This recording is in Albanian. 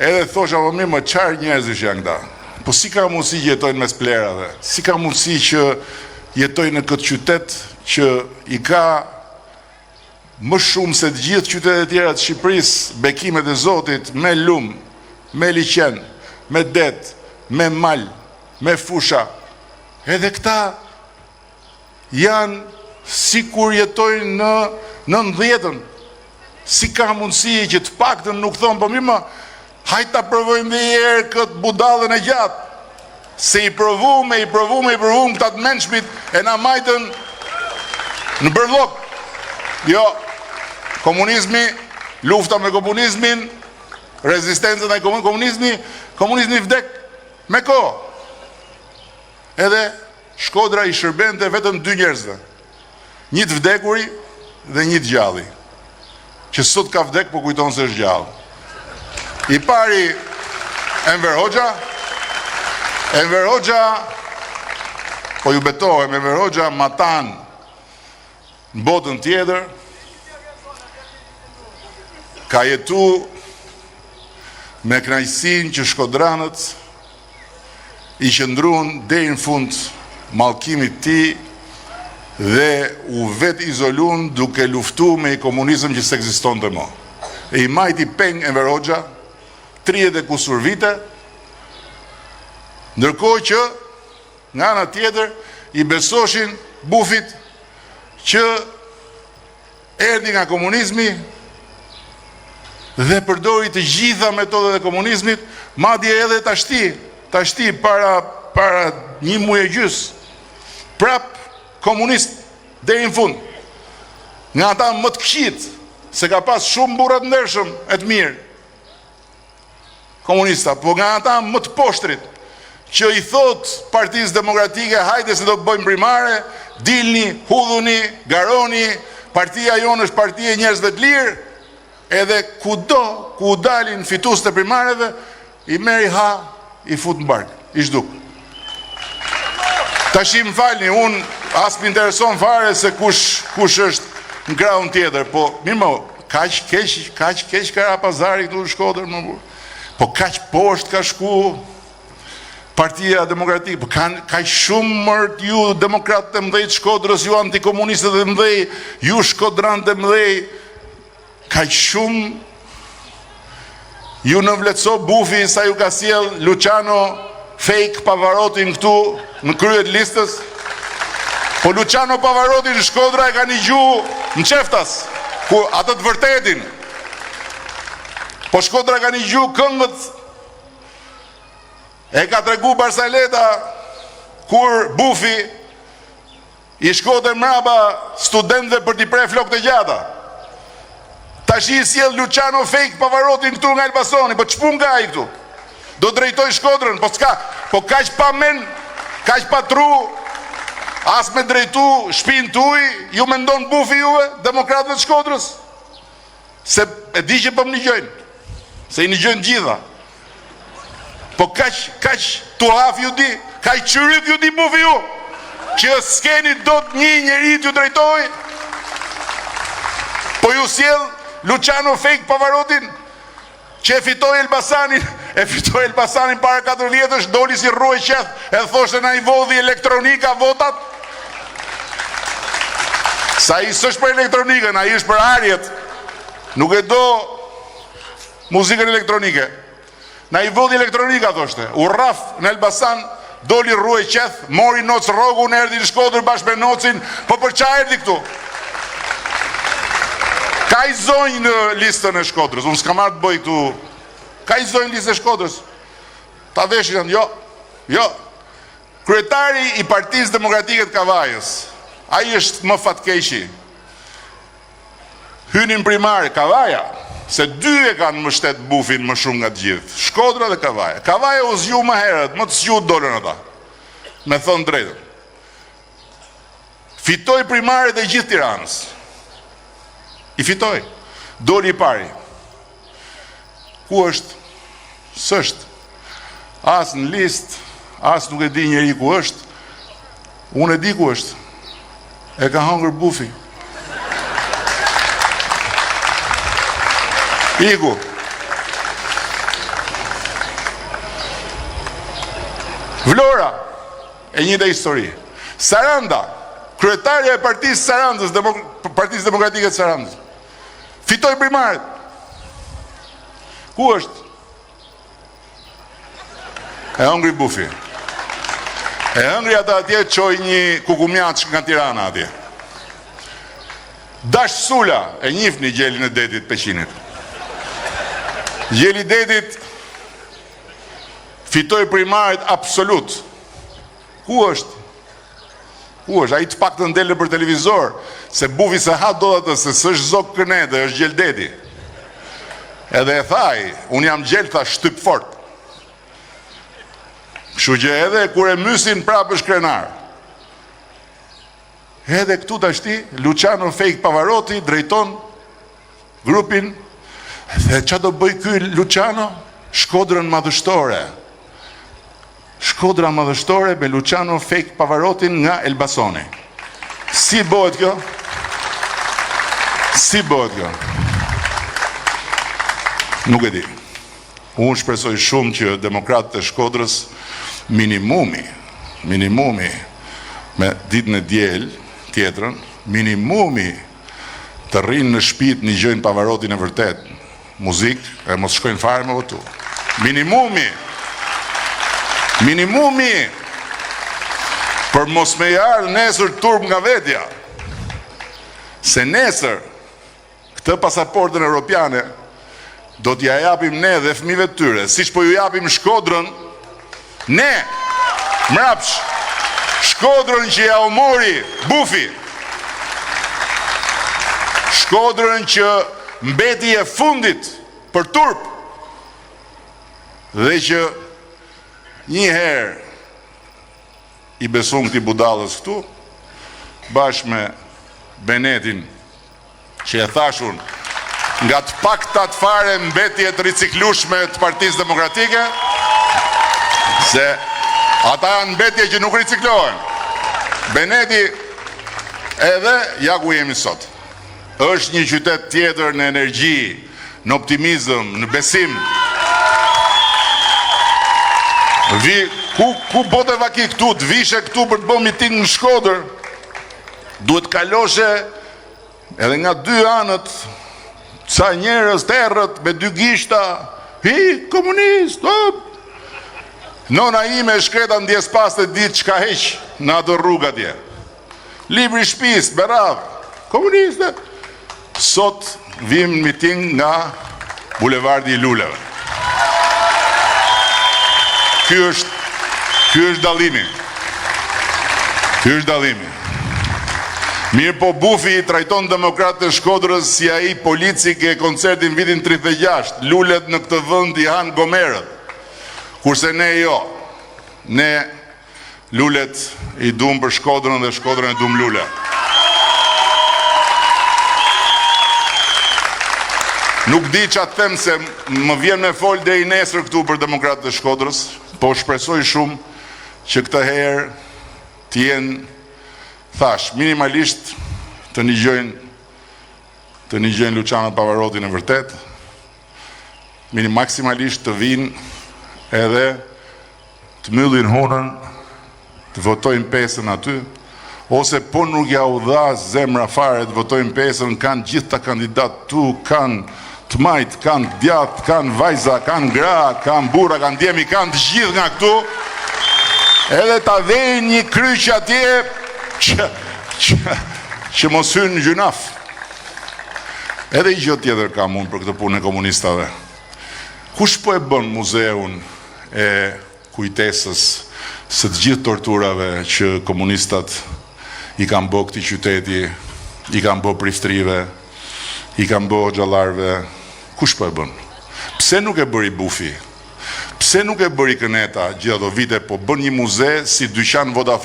Edhe thosha, po mirë, më qarë njerëzish janë këta. Po si ka mundësi që jetojnë mes plerave? Si ka mundësi që jetojnë në këtë qytet që i ka më shumë se të gjithë qytetet e tjera të Shqipërisë bekimet e Zotit me lumë, me liqen, me det, me mal, me fusha. Edhe këta janë si kur jetojnë në 90-ën. Si ka mundësi që të paktën nuk thonë, po mirë më, hajtë ta provojmë dhe herë këtë budallën e gjatë. Se i provume këta të mençmit e na majtën në bërllok. Jo, komunizmi, lufta me komunizmin, rezistencën e komunizmi vdek me kohë. Edhe Shkodra i shërbente vetëm 2 njerëzve. Një të vdekuri dhe një të gjalli. Që sot ka vdek, po kujton se është gjallë. I pari Enver Hoxha, po ju betohem, Enver Hoxha matan në botën tjetër, ka jetu me kënaqësinë që shkodranët i qëndruan deri në fund mallkimit të tij dhe u vet izoluan duke luftuar me komunizëm që s'ekzistonte më. E i majti peng Enver Hoxha 30 e kusur vite, ndërkohë që nga ana tjetër i besoshin bufit që erdhi nga komunizmi dhe përdori të gjitha metodat e komunizmit, madje edhe tashti para 1 muaj e gjys, prap komunist deri në fund. Nga ata më të këqit, se ka pas shumë burra të ndershëm e të mirë komunista, po nga ata më të poshtrit, që i thot Partisë Demokratike, hajde se do të bëjmë primare, dilni, hudhuni, garoni, partia jonë është partia e njerëzve të lirë, edhe kudo ku dalin fitues të primareve, i merri ha, i fut në bark, i zhduk. Tash më falni, unë as më intereson fare se kush është në krahun tjetër, po mirë më, kaq keq ka Pazari këtu në Shkodër, më burr. Po kaq poshtë ka shku Partia Demokratike, po ka shumë mërt ju demokratë të mëdhej të Shkodrës, ju antikomunistët të mëdhej, ju shkodran të mëdhej, ka shumë ju në vletëso bufi sa ju ka sjell Luciano Fake Pavarotin këtu në kryet listës. Po Luciano Pavarotin në Shkodra e ka një gjuhë në qeftas, ku atë të vërtetin. Po Shkodra ka një gjuhë këngët, e ka tregu Barsaleta, kur bufi i shkote mrapa studentëve për t'i pre flok të gjata. Tash i sjell Luciano Fake Pavarotin këtu nga Elbasani, po ç'pun ka ai këtu? Do drejtoj Shkodrën, po s'ka, po kaq pa men, kaq pa tru, as me drejtu shpinë tuaj, ju mendon bufi juve, demokratëve të Shkodrës? Se e di që po më nigjojnë, se i nigjojnë gjitha. Po kaq tuhaf ju di, kaq çyryt ju di bufi ju, që s'keni dot një njeri t'ju drejtoj? Po ju sjell Luciano Fake Pavarotin, që e fitoi Elbasanin para 4 vjetësh, doli si rruaj qeth, e thoshte na i vodhi elektronika votat. Sa i s'është për elektronikën, ai është për arjet. Nuk e do muzikën elektronike. Na i vodhi elektronika, thoshte. U rraf në Elbasan, doli rruaj qeth, mori Noc Rrogun, erdhi në Shkodër bashkë me Nocin, po për çfarë erdhi këtu? Ka i zonjë në listën e Shkodrës, unë s'kam marrë të bëj këtu. Ka i zonjë në listën e Shkodrës. Ta veshin, jo. Kryetari i Partisë Demokratike të Kavajës, ai është më fatkeqi. Hynin primare, Kavaja, se 2 e kanë mbështet bufin më shumë nga të gjithë. Shkodra dhe Kavaja. Kavaja u zgju më herët, më të zgju dolën ata. Me thonë drejtën. Fitoi primare dhe gjithë Tiranës. I fitoi. Doli i pari. Ku është? S'është. As në listë, as nuk e di njeri ku është. Unë e di ku është. E ka hangër bufi. Iku. Vlora, e njëjta histori. Saranda, kryetarja e partisë Sarandës, Partisë Demokratike të Sarandës, fitoi primaret. Ku është? E hëngri bufi. E hëngri ata atje qoj një kukumjaç nga Tirana atje. Dash Sula, e njihni gjelin e detit Peqinit. Gjeli detit fitoi primaret absolut. Ku është? Ku është? A i të pak të ndele për televizor, se bufi se ha do dhe të se sështë zok kërnede, është gjel deti. Edhe e thaj, unë jam gjel, tha shtyp fort. Kështu që edhe kur e mysin prapë është krenar. Edhe këtu të ashti, Luciano Fejk Pavaroti drejton grupin, dhe që do bëj ky Luciano? Shkodrën madhështore. Shkodra madhështore me Luciano Fejk Pavarotin nga Elbasani. Si bëhet kjo? Si bëhet kjo? Nuk e di. Unë shpresoj shumë që demokratët e Shkodrës minimumi me ditën e diel tjetrën, minimumi të rrinë në shtëpi një gjëjnë Pavarotin e vërtet, muzikë, e mos shkojnë fare me votu. Minimumi për mos me jarë nesër turp nga vetja. Se nesër këtë pasaportën europiane do t'ja japim ne dhe fëmijëve të tyre, siç po ju japim Shkodrën, ne, mrapsh, Shkodrën që ja u mori bufi, Shkodrën që mbeti e fundit për turp, dhe që një herë i besun këti budalës këtu, bashkë me Benetin, që e thashun, nga të paktat fare mbetje të riciklushme të Partisë Demokratike, se ata janë mbetje që nuk riciklohen. Beneti edhe ja ku jemi sot. Është një qytet tjetër në energji, në optimizëm, në besim. Ku bote vaki këtu, të vishe këtu për të bë miting në Shkodër, duhet kaloshe edhe nga dy anët, sa njerëz të errët me dy gishta, komunist, nona ime shkreta ndjes pas të ditë çka heq në atë rrugë atje. Libri shtëpis, berav, komuniste. Sot vim miting nga bulevardi i Luleve. Ky është dallimi. Ky është dallimi. Mirë po bufi i trajton demokratë të Shkodrës si ai polici ke koncertin vitin 36, lulet në këtë vend i han gomerët. Kurse ne jo. Ne lulet i dum për Shkodrën dhe Shkodrën e dum lule. Nuk di që atë them se më vjen me fol deri nesër këtu për demokratë të Shkodrës, po shpresoj shumë që këtë herë t'jenë, thash, minimalisht të një Luciano Pavarotin e vërtet, maksimalisht të vinë edhe të myllin honën, të votojnë pesën aty, ose po nuk ja u dha zemra fare të votojnë pesën, kanë gjithë të kandidat tu, kanë të majtë, kanë djatë, kanë vajza, kanë gra, kanë bura, kanë djemi, kanë të gjithë nga këtu, edhe ta dhejnë një kryq atje që mos hynë në gjunaf. Edhe i gjë tjetër kam unë për këtë punë e komunistave. Kush po e bën muzeun e kujtesës së të gjithë torturave që komunistat i kanë bë këtij qyteti, i kanë bë priftrive, i kanë bë xhallarëve? Kush po e bën? Pse nuk e bëri bufi? Pse nuk e bëri Këneta gjithë ato vite, po bën një muze si dyqan Vodafone?